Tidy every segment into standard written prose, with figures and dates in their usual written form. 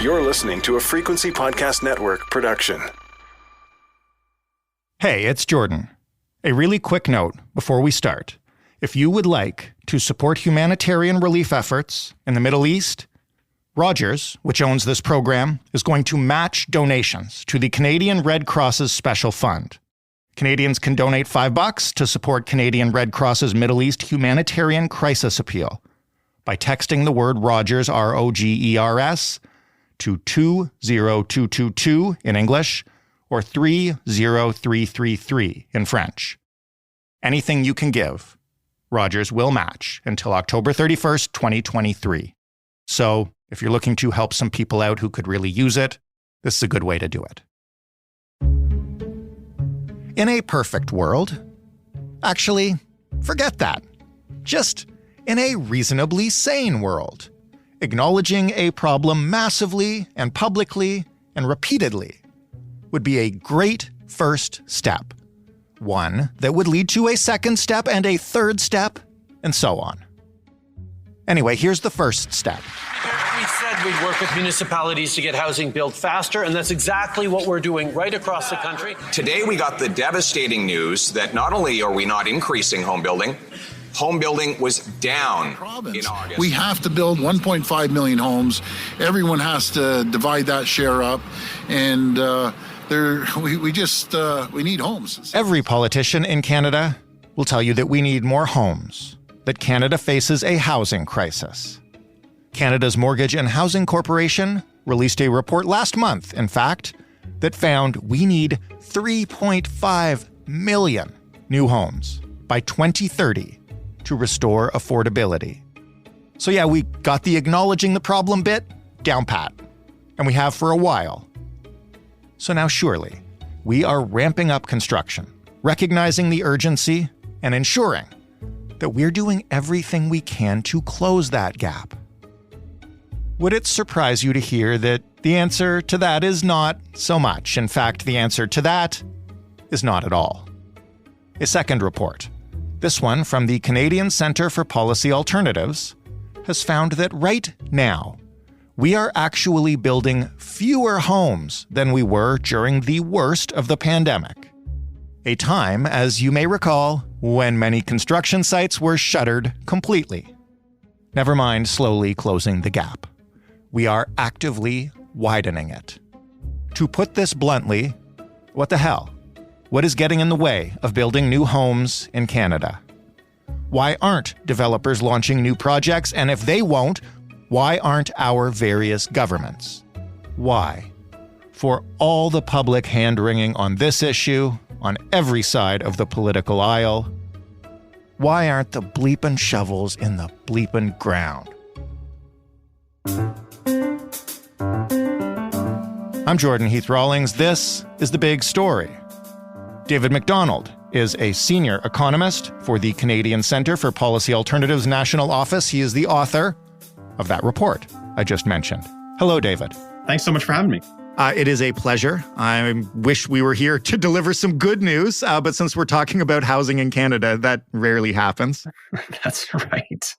You're listening to a Frequency Podcast Network production. Hey, it's Jordan. A really quick note before we start. If you would like to support humanitarian relief efforts in the Middle East, Rogers, which owns this program, is going to match donations to the Canadian Red Cross's special fund. Canadians can donate $5 to support Canadian Red Cross's Middle East humanitarian crisis appeal by texting the word Rogers, R-O-G-E-R-S, to 20222 in English or 30333 in French. Anything you can give, Rogers will match until October 31st, 2023. So if you're looking to help some people out who could really use it, this is a good way to do it. In a perfect world, actually, forget that. Just in a reasonably sane world, acknowledging a problem massively and publicly and repeatedly would be a great first step. One that would lead to a second step and a third step, and so on. Anyway, here's the first step. We said we'd work with municipalities to get housing built faster, and that's exactly what we're doing right across the country. Today we got the devastating news that not only are we not increasing home building was down in August. We have to build 1.5 million homes. Everyone has to divide that share up, and we need homes. Every politician in Canada will tell you that we need more homes, that Canada faces a housing crisis. Canada's Mortgage and Housing Corporation released a report last month, in fact, that found we need 3.5 million new homes by 2030 to restore affordability. So yeah, we got the acknowledging the problem bit down pat, and we have for a while. So now surely, we are ramping up construction, recognizing the urgency, and ensuring that we're doing everything we can to close that gap. Would it surprise you to hear that the answer to that is not so much? In fact, the answer to that is not at all. A second report, this one from the Canadian Centre for Policy Alternatives, has found that right now, we are actually building fewer homes than we were during the worst of the pandemic. A time, as you may recall, when many construction sites were shuttered completely. Never mind slowly closing the gap. We are actively widening it. To put this bluntly, what the hell? What is getting in the way of building new homes in Canada? Why aren't developers launching new projects? And if they won't, why aren't our various governments? Why? For all the public hand-wringing on this issue, on every side of the political aisle, why aren't the bleepin' shovels in the bleepin' ground? I'm Jordan Heath Rawlings. This is The Big Story. David Macdonald is a senior economist for the Canadian Centre for Policy Alternatives National Office. He is the author of that report I just mentioned. Hello, David. Thanks so much for having me. It is a pleasure. I wish we were here to deliver some good news, but since we're talking about housing in Canada, that rarely happens. That's right.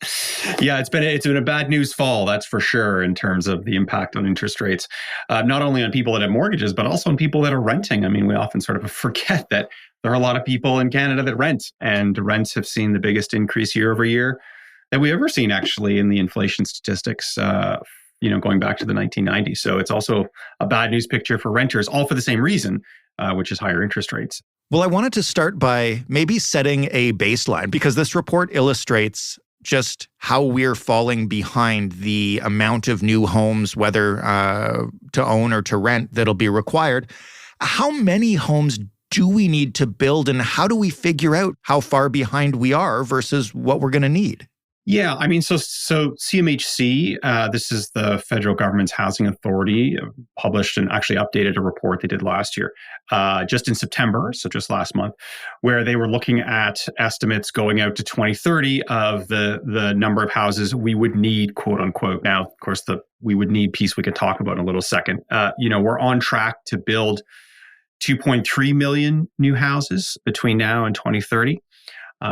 Yeah, it's been a bad news fall, that's for sure, in terms of the impact on interest rates, not only on people that have mortgages, but also on people that are renting. I mean, we often sort of forget that there are a lot of people in Canada that rent, and rents have seen the biggest increase year over year that we've ever seen, actually, in the inflation statistics, going back to the 1990s. So it's also a bad news picture for renters, all for the same reason, which is higher interest rates. Well, I wanted to start by maybe setting a baseline, because this report illustrates just how we're falling behind the amount of new homes, whether to own or to rent, that'll be required. How many homes do we need to build, and how do we figure out how far behind we are versus what we're going to need? Yeah, I mean, so CMHC, this is the federal government's housing authority, published and actually updated a report they did last year, just in September, so just last month, where they were looking at estimates going out to 2030 of the number of houses we would need, quote unquote. Now, of course, the we would need piece we could talk about in a little second. We're on track to build 2.3 million new houses between now and 2030.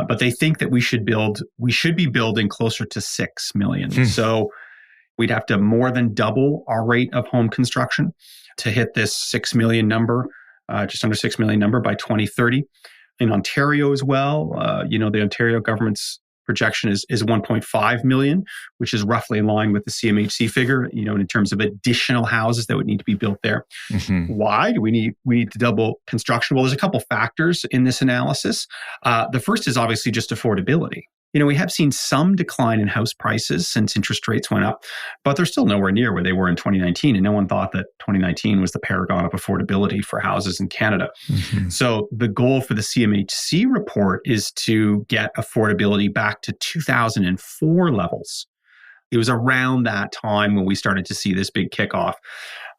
But they think that we should be building closer to 6 million. So we'd have to more than double our rate of home construction to hit this 6 million number, just under 6 million number by 2030. In Ontario as well, the Ontario government's projection is 1.5 million, which is roughly in line with the CMHC figure, in terms of additional houses that would need to be built there. Mm-hmm. Why do we need to double construction? Well, there's a couple factors in this analysis. The first is obviously just affordability. We have seen some decline in house prices since interest rates went up, but they're still nowhere near where they were in 2019. And no one thought that 2019 was the paragon of affordability for houses in Canada. Mm-hmm. So the goal for the CMHC report is to get affordability back to 2004 levels. It was around that time when we started to see this big kickoff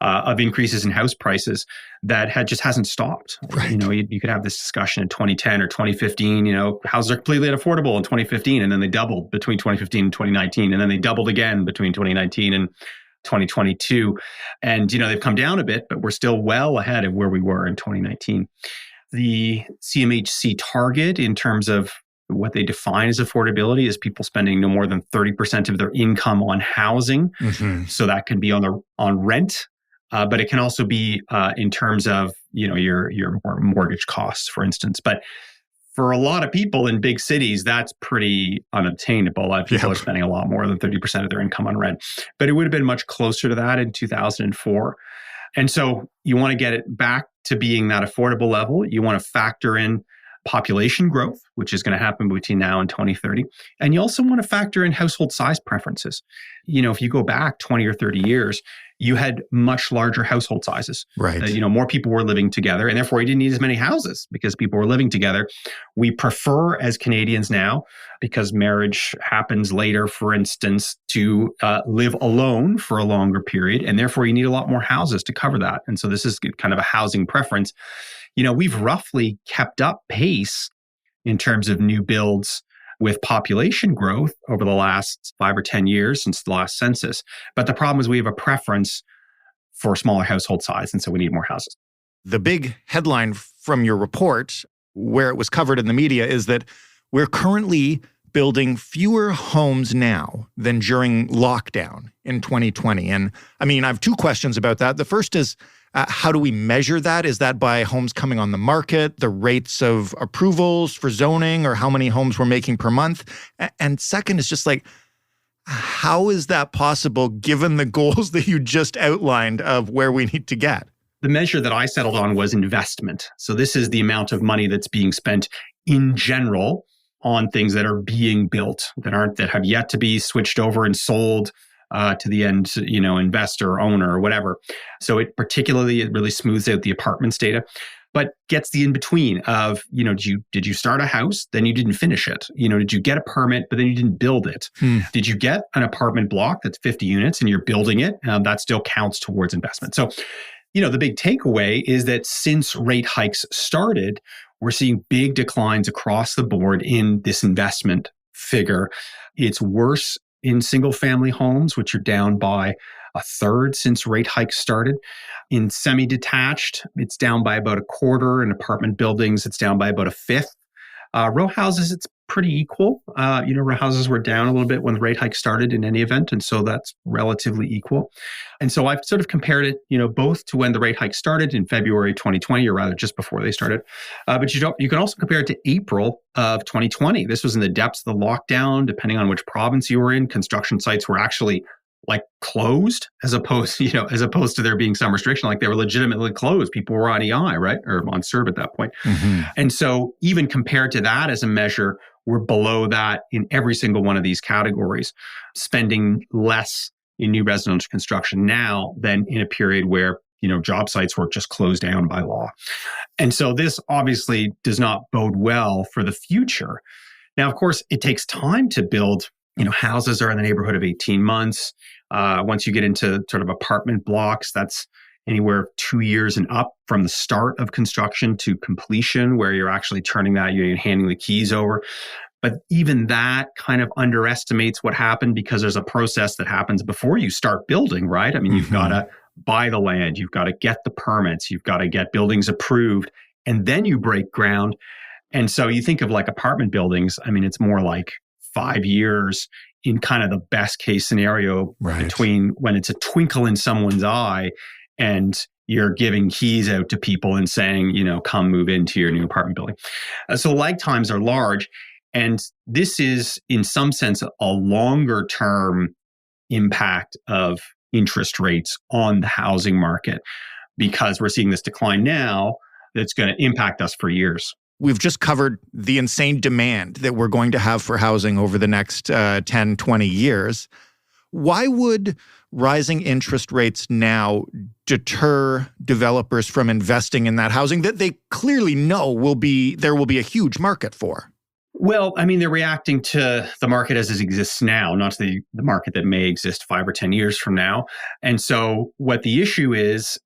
of increases in house prices that hasn't stopped. Right. You could have this discussion in 2010 or 2015, houses are completely unaffordable in 2015, and then they doubled between 2015 and 2019, and then they doubled again between 2019 and 2022. And, they've come down a bit, but we're still well ahead of where we were in 2019. The CMHC target in terms of what they define as affordability is people spending no more than 30% of their income on housing. Mm-hmm. So that can be on rent, but it can also be in terms of your mortgage costs, for instance. But for a lot of people in big cities, that's pretty unobtainable. A lot of people are spending a lot more than 30% of their income on rent. But it would have been much closer to that in 2004. And so you want to get it back to being that affordable level. You want to factor in population growth, which is going to happen between now and 2030. And you also want to factor in household size preferences. If you go back 20 or 30 years, you had much larger household sizes. Right. More people were living together, and therefore you didn't need as many houses because people were living together. We prefer as Canadians now, because marriage happens later, for instance, to live alone for a longer period, and therefore you need a lot more houses to cover that. And so this is kind of a housing preference. We've roughly kept up pace in terms of new builds with population growth over the last 5 or 10 years since the last census. But the problem is we have a preference for smaller household size, and so we need more houses. The big headline from your report, where it was covered in the media, is that we're currently building fewer homes now than during lockdown in 2020. And I have two questions about that. The first is, how do we measure that? Is that by homes coming on the market, the rates of approvals for zoning, or how many homes we're making per month? And second is just how is that possible given the goals that you just outlined of where we need to get? The measure that I settled on was investment. So this is the amount of money that's being spent in general on things that are being built, that have yet to be switched over and sold to the end, investor, owner, or whatever. So it really smooths out the apartments data, but gets the in-between of, did you start a house, then you didn't finish it? Did you get a permit, but then you didn't build it? Did you get an apartment block that's 50 units and you're building it? That still counts towards investment. So, the big takeaway is that since rate hikes started, we're seeing big declines across the board in this investment figure. It's worse in single-family homes, which are down by a third since rate hikes started. In semi-detached, it's down by about a quarter. In apartment buildings, it's down by about a fifth. Row houses, it's pretty equal. Row houses were down a little bit when the rate hike started in any event, and so that's relatively equal. And so I've sort of compared it, both to when the rate hike started in February 2020, or rather just before they started. But you can also compare it to April of 2020. This was in the depths of the lockdown. Depending on which province you were in, construction sites were actually closed as opposed to there being some restriction. They were legitimately closed. People were on EI, right? Or on CERB at that point. Mm-hmm. And so even compared to that as a measure, we're below that in every single one of these categories, spending less in new residential construction now than in a period where, job sites were just closed down by law. And so this obviously does not bode well for the future. Now, of course, it takes time to build. Houses are in the neighborhood of 18 months. Once you get into sort of apartment blocks, that's anywhere 2 years and up from the start of construction to completion, where you're actually turning that, you're handing the keys over. But even that kind of underestimates what happened, because there's a process that happens before you start building, right? You've got to buy the land, you've got to get the permits, you've got to get buildings approved, and then you break ground. And so you think of apartment buildings, it's more like 5 years in kind of the best case scenario between when it's a twinkle in someone's eye and you're giving keys out to people and saying, come move into your new apartment building. So lag times are large. And this is, in some sense, a longer term impact of interest rates on the housing market, because we're seeing this decline now that's going to impact us for years. We've just covered the insane demand that we're going to have for housing over the next 10, 20 years. Why would rising interest rates now deter developers from investing in that housing that they clearly know there will be a huge market for? Well, I mean, they're reacting to the market as it exists now, not to the market that may exist 5 or 10 years from now. And so what the issue is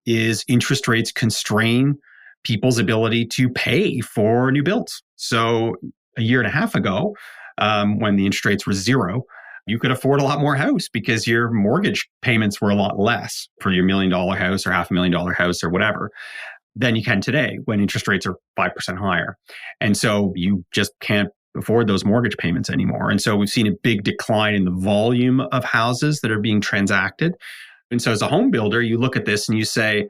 interest rates constrain people's ability to pay for new builds. So a year and a half ago, when the interest rates were zero, you could afford a lot more house because your mortgage payments were a lot less for your $1 million house or $500,000 house or whatever than you can today when interest rates are 5% higher. And so you just can't afford those mortgage payments anymore. And so we've seen a big decline in the volume of houses that are being transacted. And so as a home builder, you look at this and you say,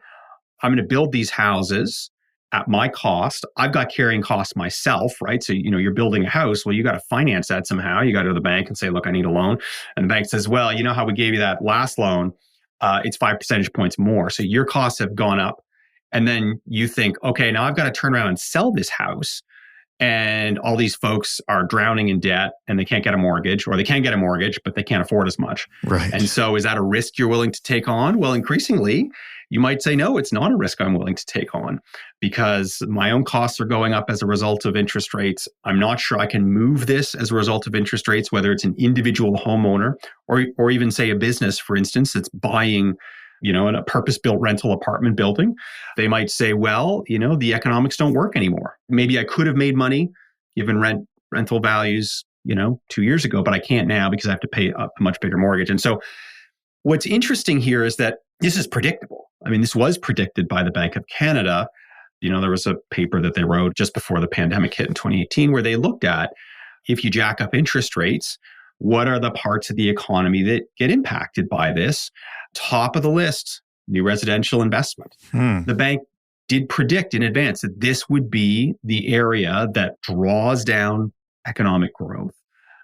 I'm going to build these houses at my cost. I've got carrying costs myself, right? So, you're building a house. Well, you got to finance that somehow. You got to go to the bank and say, look, I need a loan. And the bank says, well, you know how we gave you that last loan? It's 5 percentage points more. So your costs have gone up. And then you think, okay, now I've got to turn around and sell this house. And all these folks are drowning in debt and they can't get a mortgage, or they can get a mortgage, but they can't afford as much. Right. And so is that a risk you're willing to take on? Well, increasingly, you might say, no, it's not a risk I'm willing to take on because my own costs are going up as a result of interest rates. I'm not sure I can move this as a result of interest rates, whether it's an individual homeowner or even say a business, for instance, that's buying in a purpose-built rental apartment building. They might say, well, the economics don't work anymore. Maybe I could have made money given rental values, 2 years ago, but I can't now because I have to pay a much bigger mortgage. And so what's interesting here is that this is predictable. I mean, this was predicted by the Bank of Canada. There was a paper that they wrote just before the pandemic hit in 2018 where they looked at, if you jack up interest rates, what are the parts of the economy that get impacted by this? Top of the list, new residential investment. The bank did predict in advance that this would be the area that draws down economic growth.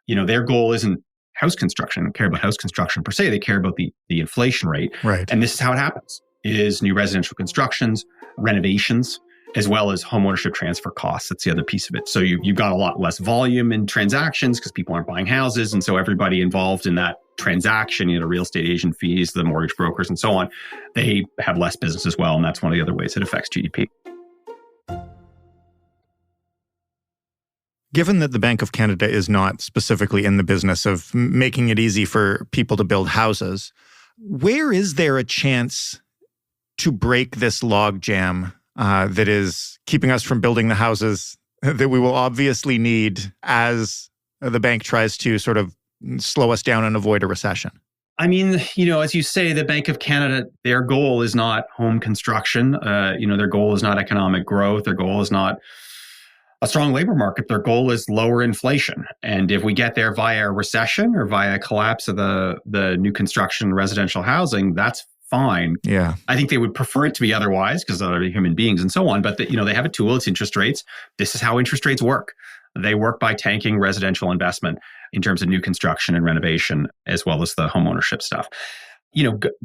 Their goal isn't house construction. They don't care about house construction per se. They care about the inflation rate. Right. And this is how it happens, is new residential constructions, renovations, as well as homeownership transfer costs. That's the other piece of it. So you've got a lot less volume in transactions because people aren't buying houses. And so everybody involved in that transaction, real estate agent fees, the mortgage brokers and so on, they have less business as well. And that's one of the other ways it affects GDP. Given that the Bank of Canada is not specifically in the business of making it easy for people to build houses, where is there a chance to break this logjam that is keeping us from building the houses that we will obviously need as the bank tries to sort of slow us down and avoid a recession? I mean, as you say, the Bank of Canada, their goal is not home construction. Their goal is not economic growth. Their goal is not a strong labor market. Their goal is lower inflation. And if we get there via a recession or via a collapse of the new construction residential housing, that's fine. Yeah. I think they would prefer it to be otherwise because they're human beings and so on. But they have a tool, it's interest rates. This is how interest rates work. They work by tanking residential investment in terms of new construction and renovation, as well as the homeownership stuff.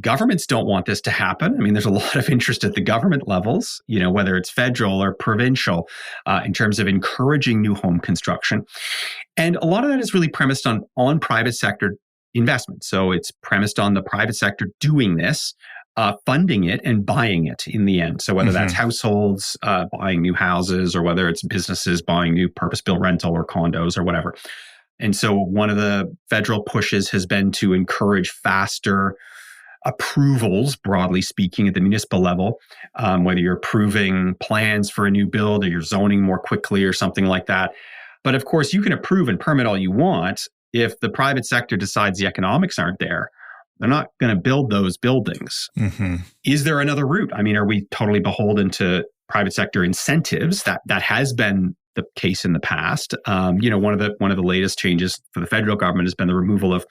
Governments don't want this to happen. I mean, there's a lot of interest at the government levels, whether it's federal or provincial, in terms of encouraging new home construction. And a lot of that is really premised on private sector investment. So it's premised on the private sector doing this, funding it and buying it in the end. So whether that's households buying new houses or whether it's businesses buying new purpose-built rental or condos or whatever. And so one of the federal pushes has been to encourage faster approvals, broadly speaking, at the municipal level, whether you're approving plans for a new build or you're zoning more quickly or something like that. But of course, you can approve and permit all you want. If the private sector decides the economics aren't there, they're not going to build those buildings. Is there another route? I mean, are we totally beholden to private sector incentives? That has been the case in the past. One of the latest changes for the federal government has been the removal of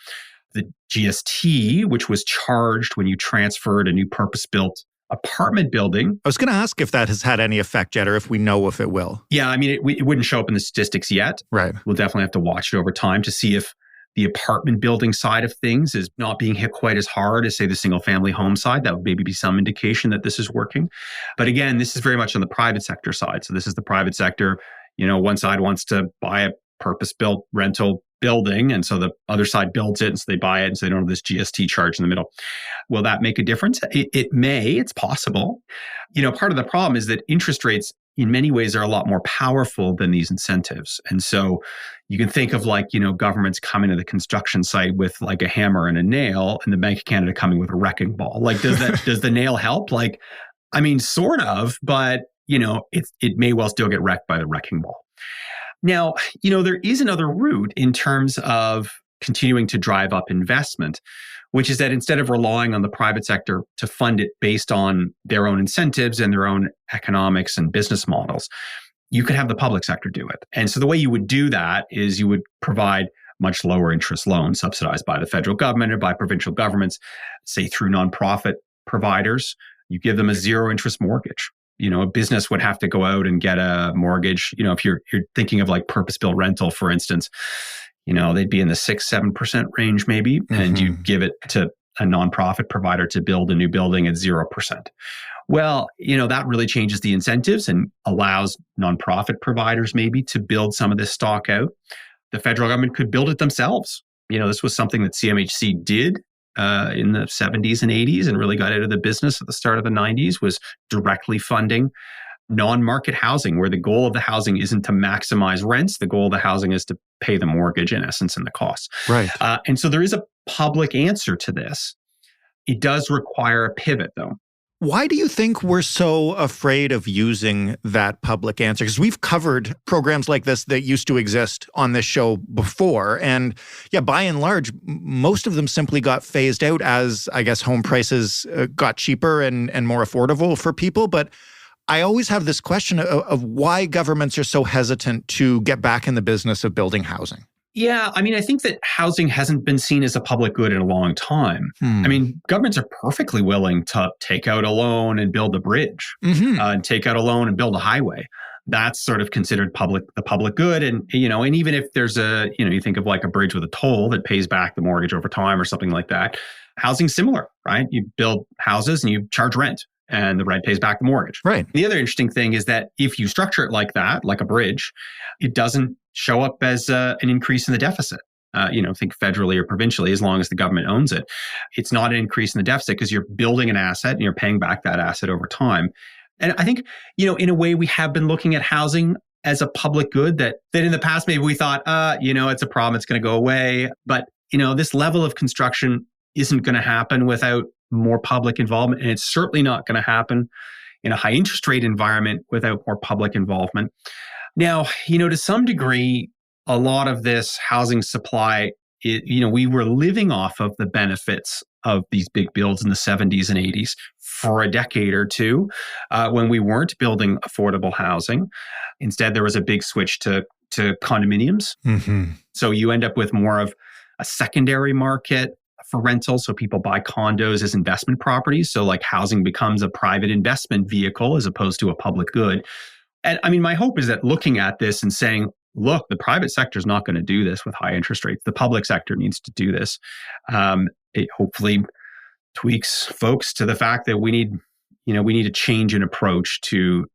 the GST, which was charged when you transferred a new purpose-built apartment building. I was going to ask if that has had any effect yet, or if we know if it will. Yeah, I mean, it wouldn't show up in the statistics yet. Right. We'll definitely have to watch it over time to see if the apartment building side of things is not being hit quite as hard as, say, the single-family home side. That would maybe be some indication that this is working. But again, this is very much on the private sector side. So this is the private sector. One side wants to buy a purpose-built rental building, and so the other side builds it, and so they buy it, and so they don't have this GST charge in the middle. Will that make a difference? It may. It's possible. Part of the problem is that interest rates, in many ways, are a lot more powerful than these incentives. And so you can think of governments coming to the construction site with like a hammer and a nail, and the Bank of Canada coming with a wrecking ball. Like, does the nail help? Like, I mean, sort of, but it may well still get wrecked by the wrecking ball. Now, there is another route in terms of continuing to drive up investment, which is that instead of relying on the private sector to fund it based on their own incentives and their own economics and business models, you could have the public sector do it. And so the way you would do that is you would provide much lower interest loans subsidized by the federal government or by provincial governments, say through nonprofit providers. You give them a zero interest mortgage. A business would have to go out and get a mortgage. If you're thinking of like purpose-built rental, for instance, they'd be in the 6-7% range maybe, and you give it to a nonprofit provider to build a new building at 0%. Well, that really changes the incentives and allows nonprofit providers maybe to build some of this stock out. The federal government could build it themselves. This was something that CMHC did in the 70s and 80s and really got out of the business at the start of the 90s, was directly funding non-market housing, where the goal of the housing isn't to maximize rents. The goal of the housing is to pay the mortgage, in essence, and the costs. Right. And so there is a public answer to this. It does require a pivot, though. Why do you think we're so afraid of using that public answer? Because we've covered programs like this that used to exist on this show before. And yeah, by and large, most of them simply got phased out as, I guess, home prices got cheaper and more affordable for people. But I always have this question of why governments are so hesitant to get back in the business of building housing. Yeah, I mean, I think that housing hasn't been seen as a public good in a long time. I mean, governments are perfectly willing to take out a loan and build a bridge, and take out a loan and build a highway. That's sort of considered the public good. And, and even if there's you think of like a bridge with a toll that pays back the mortgage over time or something like that, housing's similar, right? You build houses and you charge rent, and the rent pays back the mortgage. Right. The other interesting thing is that if you structure it like that, like a bridge, it doesn't show up as an increase in the deficit. Think federally or provincially, as long as the government owns it. It's not an increase in the deficit because you're building an asset and you're paying back that asset over time. And I think, in a way, we have been looking at housing as a public good that in the past, maybe we thought, it's a problem, it's going to go away. But, this level of construction isn't going to happen without more public involvement. And it's certainly not going to happen in a high interest rate environment without more public involvement. Now, to some degree, a lot of this housing supply, we were living off of the benefits of these big builds in the 70s and 80s for a decade or two when we weren't building affordable housing. Instead, there was a big switch to condominiums. So you end up with more of a secondary market for rentals. So people buy condos as investment properties. So like housing becomes a private investment vehicle as opposed to a public good. And I mean, my hope is that looking at this and saying, look, the private sector is not going to do this with high interest rates. The public sector needs to do this. It hopefully tweaks folks to the fact that we need a change in approach to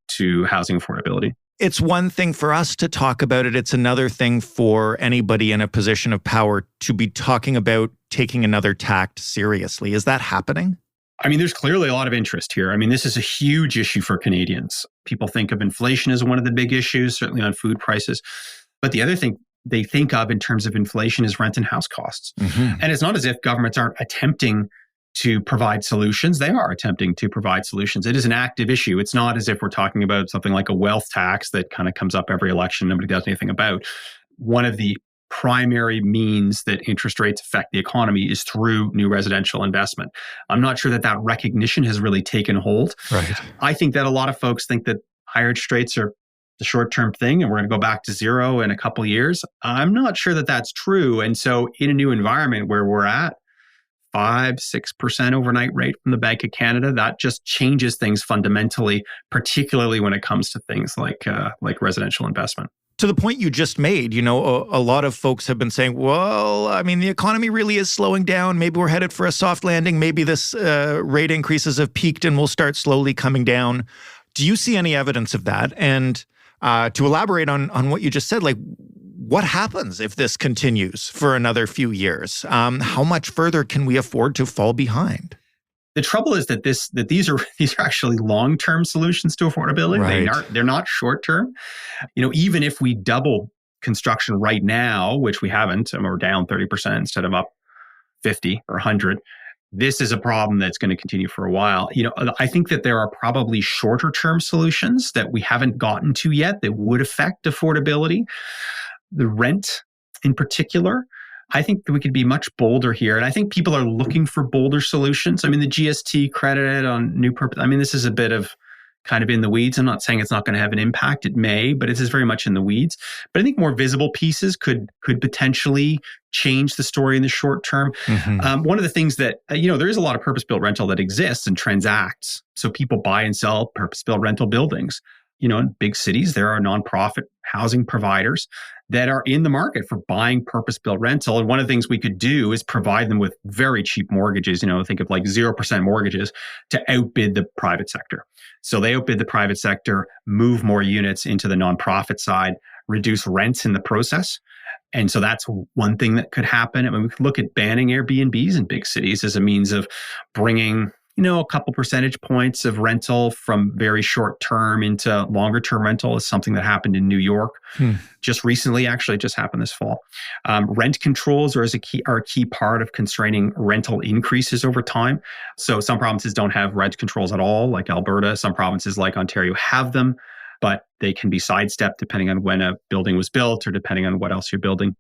housing affordability. It's one thing for us to talk about it. It's another thing for anybody in a position of power to be talking about taking another tact seriously. Is that happening? I mean, there's clearly a lot of interest here. I mean, this is a huge issue for Canadians. People think of inflation as one of the big issues, certainly on food prices. But the other thing they think of in terms of inflation is rent and house costs. And it's not as if governments aren't attempting to provide solutions. They are attempting to provide solutions. It is an active issue. It's not as if we're talking about something like a wealth tax that kind of comes up every election, nobody does anything about. One of the primary means that interest rates affect the economy is through new residential investment. I'm not sure that recognition has really taken hold. Right. I think that a lot of folks think that higher interest rates are the short-term thing and we're going to go back to zero in a couple of years. I'm not sure that that's true. And so in a new environment where we're at 5-6% overnight rate from the Bank of Canada, that just changes things fundamentally, particularly when it comes to things like residential investment. To the point you just made, a lot of folks have been saying, well, I mean, the economy really is slowing down. Maybe we're headed for a soft landing. Maybe this rate increases have peaked and will start slowly coming down. Do you see any evidence of that? And to elaborate on what you just said, like, what happens if this continues for another few years? How much further can we afford to fall behind? The trouble is that these are actually long-term solutions to affordability. Right. They're not short-term. Even if we double construction right now, which we haven't, and we're down 30% instead of up 50 or 100, this is a problem that's going to continue for a while. I think that there are probably shorter-term solutions that we haven't gotten to yet that would affect affordability. The rent in particular, I think that we could be much bolder here. And I think people are looking for bolder solutions. I mean, the GST credit on new purpose, this is a bit of kind of in the weeds. I'm not saying it's not going to have an impact. It may, but it is very much in the weeds. But I think more visible pieces could potentially change the story in the short term. Mm-hmm. One of the things that, there is a lot of purpose-built rental that exists and transacts. So people buy and sell purpose-built rental buildings. In big cities, there are nonprofit housing providers that are in the market for buying purpose-built rental. And one of the things we could do is provide them with very cheap mortgages, think of like 0% mortgages to outbid the private sector. So they outbid the private sector, move more units into the nonprofit side, reduce rents in the process. And so that's one thing that could happen. We could look at banning Airbnbs in big cities as a means of bringing a couple percentage points of rental from very short term into longer term rental is something that happened in New York just recently. Actually, it just happened this fall. Rent controls are a key part of constraining rental increases over time. So some provinces don't have rent controls at all, like Alberta. Some provinces like Ontario have them, but they can be sidestepped depending on when a building was built or depending on what else you're building.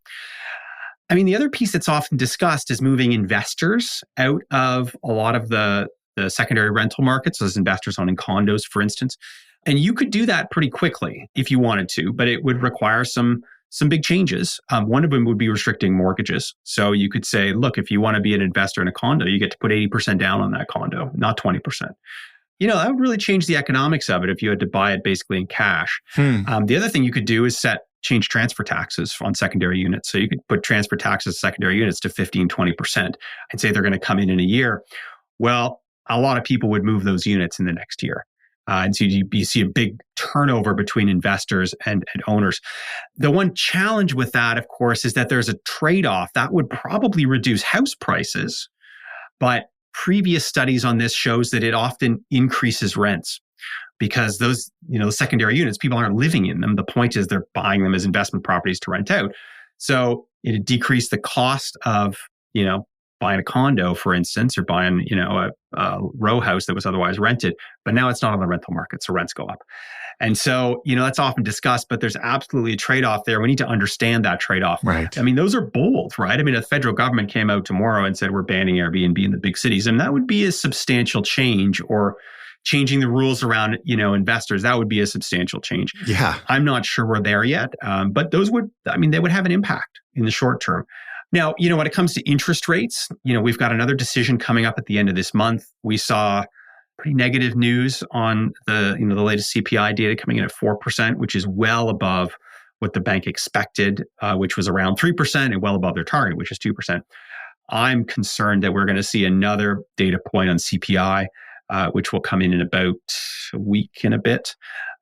The other piece that's often discussed is moving investors out of a lot of the secondary rental markets, as investors owning condos, for instance. And you could do that pretty quickly if you wanted to, but it would require some big changes. One of them would be restricting mortgages. So you could say, look, if you want to be an investor in a condo, you get to put 80% down on that condo, not 20%. That would really change the economics of it if you had to buy it basically in cash. The other thing you could do is change transfer taxes on secondary units. So you could put transfer taxes on secondary units to 15-20% and say they're going to come in a year. Well, a lot of people would move those units in the next year. And so you see a big turnover between investors and owners. The one challenge with that, of course, is that there's a trade-off. That would probably reduce house prices, but previous studies on this shows that it often increases rents because those, secondary units, people aren't living in them. The point is they're buying them as investment properties to rent out. So it decreased the cost of, buying a condo, for instance, or buying, a row house that was otherwise rented, but now it's not on the rental market, so rents go up. And so, that's often discussed, but there's absolutely a trade-off there. We need to understand that trade-off. Right. Those are bold, right? The federal government came out tomorrow and said, we're banning Airbnb in the big cities. And that would be a substantial change, or changing the rules around, investors. That would be a substantial change. Yeah. I'm not sure we're there yet, but those would, they would have an impact in the short term. Now, when it comes to interest rates, we've got another decision coming up at the end of this month. We saw pretty negative news on the latest CPI data coming in at 4%, which is well above what the bank expected, which was around 3%, and well above their target, which is 2%. I'm concerned that we're going to see another data point on CPI, which will come in about a week and a bit.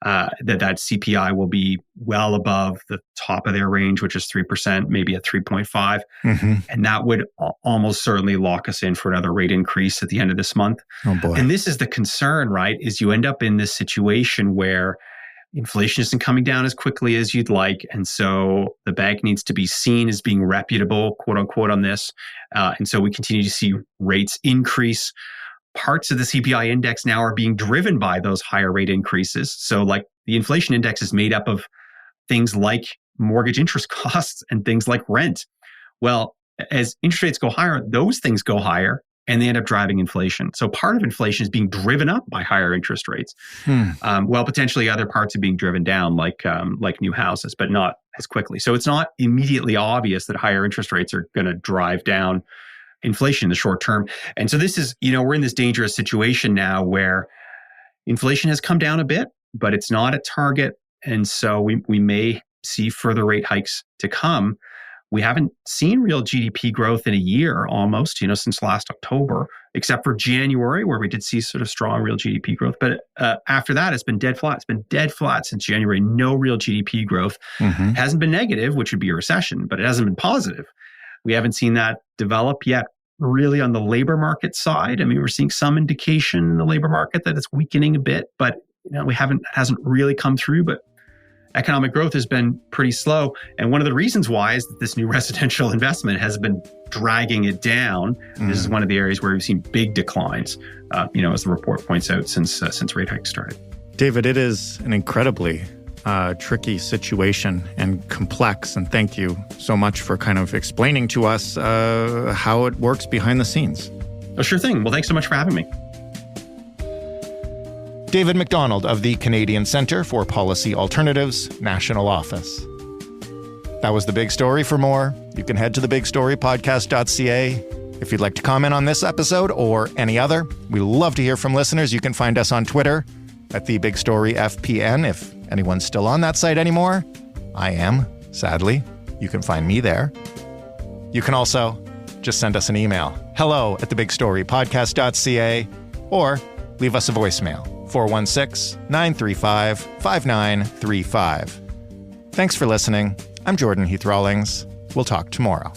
That CPI will be well above the top of their range, which is 3%, maybe at 3.5%. Mm-hmm. And that would almost certainly lock us in for another rate increase at the end of this month. Oh boy. And this is the concern, right? Is you end up in this situation where inflation isn't coming down as quickly as you'd like. And so the bank needs to be seen as being reputable, quote unquote, on this. And so we continue to see rates increase. Parts of the CPI index now are being driven by those higher rate increases. So like the inflation index is made up of things like mortgage interest costs and things like rent. Well, as interest rates go higher, those things go higher and they end up driving inflation. So part of inflation is being driven up by higher interest rates. While potentially other parts are being driven down, like new houses, but not as quickly. So it's not immediately obvious that higher interest rates are going to drive down inflation in the short term. And so this is, we're in this dangerous situation now where inflation has come down a bit, but it's not at target. And so we may see further rate hikes to come. We haven't seen real GDP growth in a year almost, since last October, except for January, where we did see sort of strong real GDP growth. But after that, it's been dead flat. It's been dead flat since January. No real GDP growth. It hasn't been negative, which would be a recession, but it hasn't been positive. We haven't seen that develop yet. Really on the labor market side, we're seeing some indication in the labor market that it's weakening a bit, but it hasn't really come through. But economic growth has been pretty slow. And one of the reasons why is that this new residential investment has been dragging it down. This is one of the areas where we've seen big declines, as the report points out, since rate hikes started. David, it is an incredibly tricky situation and complex. And thank you so much for kind of explaining to us how it works behind the scenes. Oh, sure thing. Well, thanks so much for having me. David Macdonald of the Canadian Centre for Policy Alternatives, National Office. That was The Big Story. For more, you can head to thebigstorypodcast.ca. If you'd like to comment on this episode or any other, we love to hear from listeners. You can find us on Twitter at TheBigStoryFPN. If anyone's still on that site anymore, I am, sadly. You can find me there. You can also just send us an email, hello@thebigstorypodcast.ca, or leave us a voicemail, 416-935-5935. Thanks for listening. I'm Jordan Heath Rawlings. We'll talk tomorrow.